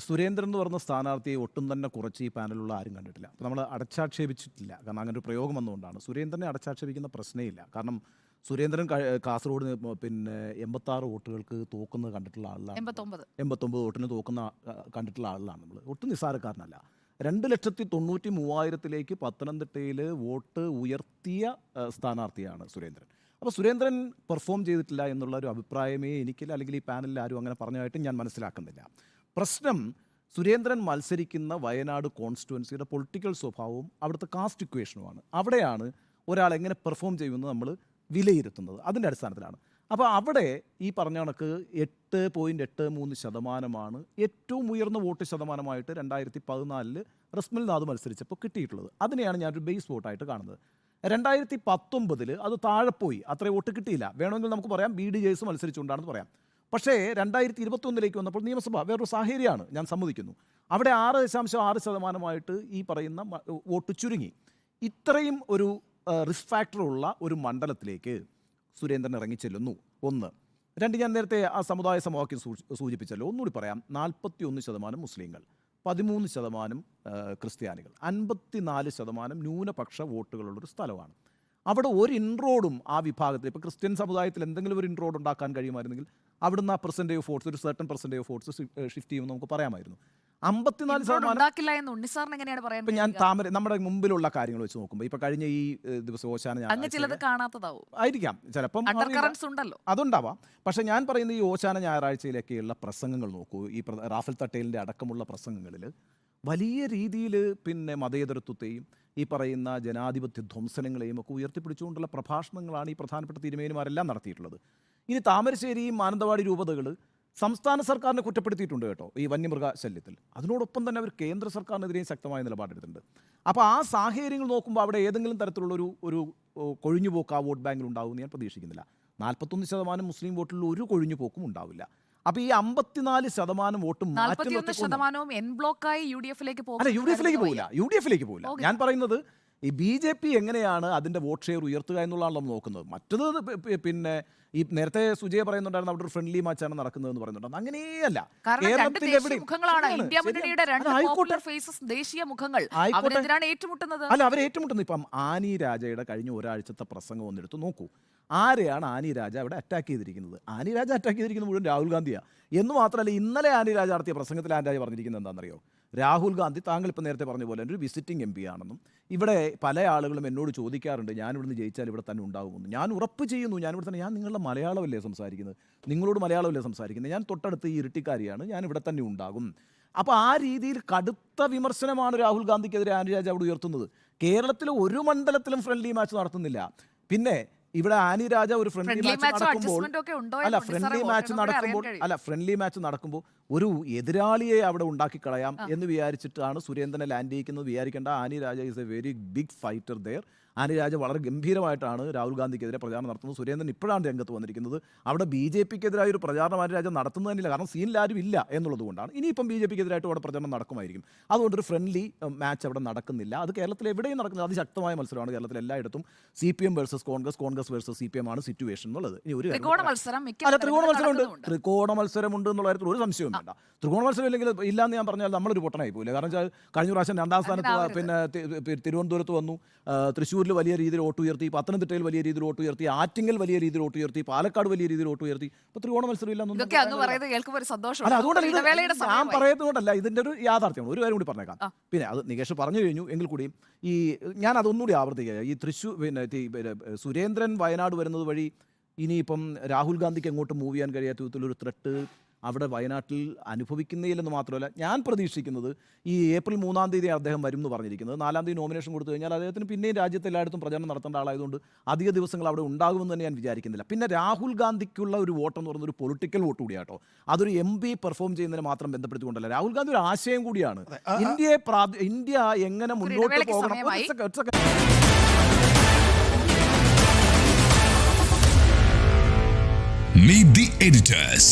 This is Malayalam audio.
സുരേന്ദ്രൻ എന്ന് പറഞ്ഞ സ്ഥാനാർത്ഥിയെ ഒട്ടും തന്നെ കുറച്ച് ഈ പാനലുള്ള ആരും കണ്ടിട്ടില്ല. അപ്പോൾ നമ്മൾ അടച്ചാക്ഷേപിച്ചിട്ടില്ല, കാരണം അങ്ങനെ ഒരു പ്രയോഗം വന്നുകൊണ്ടാണ്. സുരേന്ദ്രനെ അടച്ചാക്ഷേപിക്കുന്ന പ്രശ്നമില്ല. കാരണം സുരേന്ദ്രൻ കാസർഗോഡ് പിന്നെ 86 വോട്ടുകൾക്ക് തോക്കുന്നത് കണ്ടിട്ടുള്ള ആളാണ്. 89 വോട്ടിന് തോക്കുന്ന കണ്ടിട്ടുള്ള ആളാണ് നമ്മൾ. ഒട്ടും നിസ്സാരക്കാരനല്ല. 2,93,000 പത്തനംതിട്ടയിൽ വോട്ട് ഉയർത്തിയ സ്ഥാനാർത്ഥിയാണ് സുരേന്ദ്രൻ. അപ്പോൾ സുരേന്ദ്രൻ പെർഫോം ചെയ്തിട്ടില്ല എന്നുള്ള ഒരു അഭിപ്രായമേ എനിക്കില്ല, അല്ലെങ്കിൽ ഈ പാനലിൽ ആരും അങ്ങനെ പറഞ്ഞതായിട്ട് ഞാൻ മനസ്സിലാക്കുന്നില്ല. പ്രശ്നം സുരേന്ദ്രൻ മത്സരിക്കുന്ന വയനാട് കോൺസ്റ്റിറ്റ്യുവൻസിയുടെ പൊളിറ്റിക്കൽ സ്വഭാവവും അവിടുത്തെ കാസ്റ്റ് ഇക്വേഷനുമാണ്. അവിടെയാണ് ഒരാൾ എങ്ങനെ പെർഫോം ചെയ്യുമെന്ന് നമ്മൾ വിലയിരുത്തുന്നത്. അതിൻ്റെ അടിസ്ഥാനത്തിലാണ്. അപ്പോൾ അവിടെ ഈ പറഞ്ഞ കണക്ക് 8.83% ഏറ്റവും ഉയർന്ന വോട്ട് ശതമാനമായിട്ട് 2014 റസ്മിൽ നാഥ് മത്സരിച്ചപ്പോൾ കിട്ടിയിട്ടുള്ളത്. അതിനെയാണ് ഞാനൊരു ബേസ് വോട്ടായിട്ട് കാണുന്നത്. 2019 അത് താഴെ പോയി, അത്ര വോട്ട് കിട്ടിയില്ല. വേണമെങ്കിൽ നമുക്ക് പറയാം BDJS മത്സരിച്ചുകൊണ്ടാണെന്ന് പറയാം. പക്ഷേ 2021 വന്നപ്പോൾ നിയമസഭ വേറൊരു സാഹചര്യമാണ്, ഞാൻ സമ്മതിക്കുന്നു. അവിടെ 6.6% ഈ പറയുന്ന വോട്ട് ചുരുങ്ങി. ഇത്രയും ഒരു റിസ്ക് ഫാക്ടറുള്ള ഒരു മണ്ഡലത്തിലേക്ക് സുരേന്ദ്രൻ ഇറങ്ങിച്ചെല്ലുന്നു. 1. 2, ഞാൻ നേരത്തെ ആ സമുദായ സമവാക്യം സൂചിപ്പിച്ചല്ലോ, ഒന്നുകൂടി പറയാം. 41% മുസ്ലിങ്ങൾ, 13% ക്രിസ്ത്യാനികൾ, 54% ന്യൂനപക്ഷ വോട്ടുകളുള്ളൊരു സ്ഥലമാണ്. അവിടെ ഒരു ഇൻറോഡും ആ വിഭാഗത്തിൽ, ഇപ്പോൾ ക്രിസ്ത്യൻ സമുദായത്തിൽ എന്തെങ്കിലും ഒരു ഇൻറോഡ് ഉണ്ടാക്കാൻ കഴിയുമായിരുന്നെങ്കിൽ അവിടുന്ന് ആ പെർസെൻറ്റേജ് ഓഫ് വോട്ട്സ്, ഒരു certain percentage of votes shift ചെയ്യുമെന്ന് നമുക്ക് പറയാമായിരുന്നു. 54% ഇപ്പം ഞാൻ നമ്മുടെ മുമ്പിലുള്ള കാര്യങ്ങൾ വെച്ച് നോക്കുമ്പോൾ, ഇപ്പം കഴിഞ്ഞ ഈ ദിവസം ഓശാന ആയിരിക്കാം, ചിലപ്പം അതുണ്ടാവാം. പക്ഷേ ഞാൻ പറയുന്ന ഈ ഓശാന ഞായറാഴ്ചയിലൊക്കെയുള്ള പ്രസംഗങ്ങൾ നോക്കൂ. ഈ റാഫേൽ തട്ടേലിൻ്റെ അടക്കമുള്ള പ്രസംഗങ്ങളിൽ വലിയ രീതിയിൽ പിന്നെ മതേതരത്വത്തെയും ഈ പറയുന്ന ജനാധിപത്യ ധ്വംസനങ്ങളെയും ഒക്കെ ഉയർത്തിപ്പിടിച്ചുകൊണ്ടുള്ള പ്രഭാഷണങ്ങളാണ് ഈ പ്രധാനപ്പെട്ട തിരുമേനിമാരെല്ലാം നടത്തിയിട്ടുള്ളത്. ഇനി താമരശ്ശേരിയും മാനന്തവാടി രൂപതകൾ സംസ്ഥാന സർക്കാരിനെ കുറ്റപ്പെടുത്തിയിട്ടുണ്ട് കേട്ടോ ഈ വന്യമൃഗ ശല്യത്തിൽ. അതിനോടൊപ്പം തന്നെ അവർ കേന്ദ്ര സർക്കാരിനെതിരെയും ശക്തമായ നിലപാടെടുത്തിട്ടുണ്ട്. അപ്പോൾ ആ സാഹചര്യങ്ങൾ നോക്കുമ്പോൾ അവിടെ ഏതെങ്കിലും തരത്തിലുള്ളൊരു കൊഴിഞ്ഞുപോക്ക് ആ വോട്ട് ബാങ്കിൽ ഉണ്ടാകുമെന്ന് ഞാൻ പ്രതീക്ഷിക്കുന്നില്ല. 41% മുസ്ലിം വോട്ടിൽ ഒരു കൊഴിഞ്ഞുപോക്കും ഉണ്ടാവില്ല. അപ്പോൾ ഈ 54% വോട്ടും യുഡിഎഫിലേക്ക് പോകില്ല. ഞാൻ പറയുന്നത് ഈ BJP എങ്ങനെയാണ് അതിൻ്റെ വോട്ട് ഷെയർ ഉയർത്തുക എന്നുള്ളതാണ് നമ്മൾ നോക്കുന്നത്. മറ്റത് പിന്നെ ഈ നേരത്തെ സുജയ പറയുന്നുണ്ടായിരുന്നു അവിടെ ഒരു ഫ്രണ്ട്ലി മാച്ചാണ് നടക്കുന്നതെന്ന് പറയുന്നുണ്ട്. അങ്ങനെയല്ല, കേരളത്തിൽ അല്ല അവർ ഏറ്റുമുട്ടുന്നത്. ഇപ്പം ആനി രാജയുടെ കഴിഞ്ഞ ഒരാഴ്ചത്തെ പ്രസംഗം ഒന്നെടുത്ത് നോക്കൂ. ആരെയാണ് ആനി രാജ അവിടെ അറ്റാക്ക് ചെയ്തിരിക്കുന്നത്? ആനി രാജ അറ്റാക്ക് ചെയ്തിരിക്കുന്നത് മുഴുവൻ രാഹുൽ ഗാന്ധിയാണ്. എന്ന് മാത്രമല്ല, ഇന്നലെ ആനി രാജ നടത്തിയ പ്രസംഗത്തിൽ ആനി രാജ പറഞ്ഞിരിക്കുന്നത് എന്താണെന്നറിയോ? രാഹുൽ ഗാന്ധി, താങ്കൾ ഇപ്പം നേരത്തെ പറഞ്ഞ പോലെ ഒരു വിസിറ്റിംഗ് MP ആണെന്നും ഇവിടെ പല ആളുകളും എന്നോട് ചോദിക്കാറുണ്ട് ഞാൻ ഇവിടുന്ന് ജയിച്ചാൽ ഇവിടെ തന്നെ ഉണ്ടാകുമെന്ന്. ഞാൻ ഉറപ്പ് ചെയ്യുന്നു, ഞാൻ ഇവിടെ തന്നെ, ഞാൻ നിങ്ങളുടെ മലയാളമല്ലേ സംസാരിക്കുന്നത്, നിങ്ങളോട് മലയാളമല്ലേ സംസാരിക്കുന്നത്, ഞാൻ തൊട്ടടുത്ത് ഈ ഇരിട്ടിക്കാരിയാണ്, ഞാൻ ഇവിടെ തന്നെ ഉണ്ടാകും. അപ്പോൾ ആ രീതിയിൽ കടുത്ത വിമർശനമാണ് രാഹുൽ ഗാന്ധിക്കെതിരെ ആനി രാജ അവിടെ ഉയർത്തുന്നത്. കേരളത്തിലെ ഒരു മണ്ഡലത്തിലും ഫ്രണ്ട്ലി മാച്ച് നടത്തുന്നില്ല. പിന്നെ ഇവിടെ ആനി രാജ ഒരു ഫ്രണ്ട്ലി മാച്ച് നടക്കുമ്പോൾ ഒരു എതിരാളിയെ അവിടെ ഉണ്ടാക്കി കളയാം എന്ന് വിചാരിച്ചിട്ടാണ് സുരേന്ദ്രനെ ലാൻഡ് ചെയ്യിക്കുന്നത്. വിചാരിക്കേണ്ട, Annie Raja is a very big fighter there. Annie Raja വളരെ ഗംഭീരമായിട്ടാണ് രാഹുൽ ഗാന്ധിക്കെതിരെ പ്രചാരണം നടത്തുന്നത്. സുരേന്ദ്രൻ ഇപ്പോഴാണ് രംഗത്ത് വന്നിരിക്കുന്നത്. അവിടെ BJPക്കെതിരായ ഒരു പ്രചാരണം ആനി രാജ നടത്തുന്നത് തന്നെയില്ല, കാരണം സീനിൽ ആരും ഇല്ല എന്നുള്ളത് കൊണ്ടാണ്. ഇനിയിപ്പം BJPക്കെതിരായിട്ട് അവിടെ പ്രചാരണം നടക്കുമായിരിക്കും. അതുകൊണ്ടൊരു ഫ്രണ്ട്ലി മാച്ച് അവിടെ നടക്കുന്നില്ല. അത് കേരളത്തിൽ എവിടെയും നടക്കുന്നത് അതിശക്തമായ മത്സരമാണ്. കേരളത്തിൽ എല്ലായിടത്തും CPM versus Congress versus CPM ആണ് സിറ്റുവേഷൻ എന്നുള്ളത്. ഇനി ഒരു ത്രികോണ മത്സരമുണ്ട് എന്നുള്ള കാര്യത്തിൽ ഒരു സംശയവും വേണ്ട. ത്രികോണ മത്സരം ഇല്ലെങ്കിൽ ഇല്ലാന്ന് ഞാൻ പറഞ്ഞാൽ നമ്മളൊരു പൊട്ടനായി പോയില്ല. കാരണം വെച്ചാൽ കഴിഞ്ഞ പ്രാവശ്യം 2ാം സ്ഥാനത്ത് പിന്നെ തിരുവനന്തപുരത്ത് വന്നു, തൃശ്ശൂരിൽ വലിയ രീതിയിൽ വോട്ട് ഉയർത്തി, പത്തനംതിട്ടയിൽ വലിയ രീതിയിൽ വോട്ട് ഉയർത്തി, ആറ്റിങ്ങൽ വലിയ രീതിയിൽ വോട്ട് ഉയർത്തി, പാലക്കാട് വലിയ രീതിയിൽ വോട്ട് ഉയർത്തി. ഇപ്പോൾ ത്രികോണ മത്സരം ഇല്ല. ഞാൻ പറയുന്നതുകൊണ്ടല്ല, ഇതിൻ്റെ ഒരു യാഥാർത്ഥ്യമാണ്. ഒരു കാര്യം കൂടി പറഞ്ഞേക്കാം. പിന്നെ അത് നികേഷ് പറഞ്ഞു കഴിഞ്ഞു എങ്കിൽ കൂടിയും ഞാൻ അതൊന്നുകൂടി ആവർത്തിക്കുക. ഈ സുരേന്ദ്രൻ വയനാട് വരുന്നത് വഴി ഇനിയിപ്പം രാഹുൽ ഗാന്ധിക്ക് എങ്ങോട്ട് മൂവ് ചെയ്യാൻ കഴിയാത്ത വിധത്തിലൊരു ത്രെട്ട് അവിടെ വയനാട്ടിൽ അനുഭവിക്കുന്നതിലെന്ന് മാത്രമല്ല, ഞാൻ പ്രതീക്ഷിക്കുന്നത് ഈ ഏപ്രിൽ 3-ാം തീയതി അദ്ദേഹം വരും എന്ന് പറഞ്ഞിരിക്കുന്നത്. 4-ാം തീയതി നോമിനേഷൻ കൊടുത്തു കഴിഞ്ഞാൽ അദ്ദേഹത്തിന് പിന്നെയും രാജ്യത്ത് എല്ലായിടത്തും പ്രചരണം നടത്തേണ്ട ആളായതുകൊണ്ട് അധിക ദിവസങ്ങൾ അവിടെ ഉണ്ടാകുമെന്ന് തന്നെ ഞാൻ വിചാരിക്കുന്നില്ല. പിന്നെ രാഹുൽ ഗാന്ധിക്കുള്ള ഒരു വോട്ടെന്ന് പറയുന്നത് ഒരു പൊളിറ്റിക്കൽ വോട്ട് കൂടിയാട്ടോ. അതൊരു MP പെർഫോം ചെയ്യുന്നതിന് മാത്രം ബന്ധപ്പെടുത്തിക്കൊണ്ടല്ല, രാഹുൽ ഗാന്ധി ഒരു ആശയം കൂടിയാണ്. ഇന്ത്യ എങ്ങനെ മുന്നോട്ട് പോകണം. Meet the editors.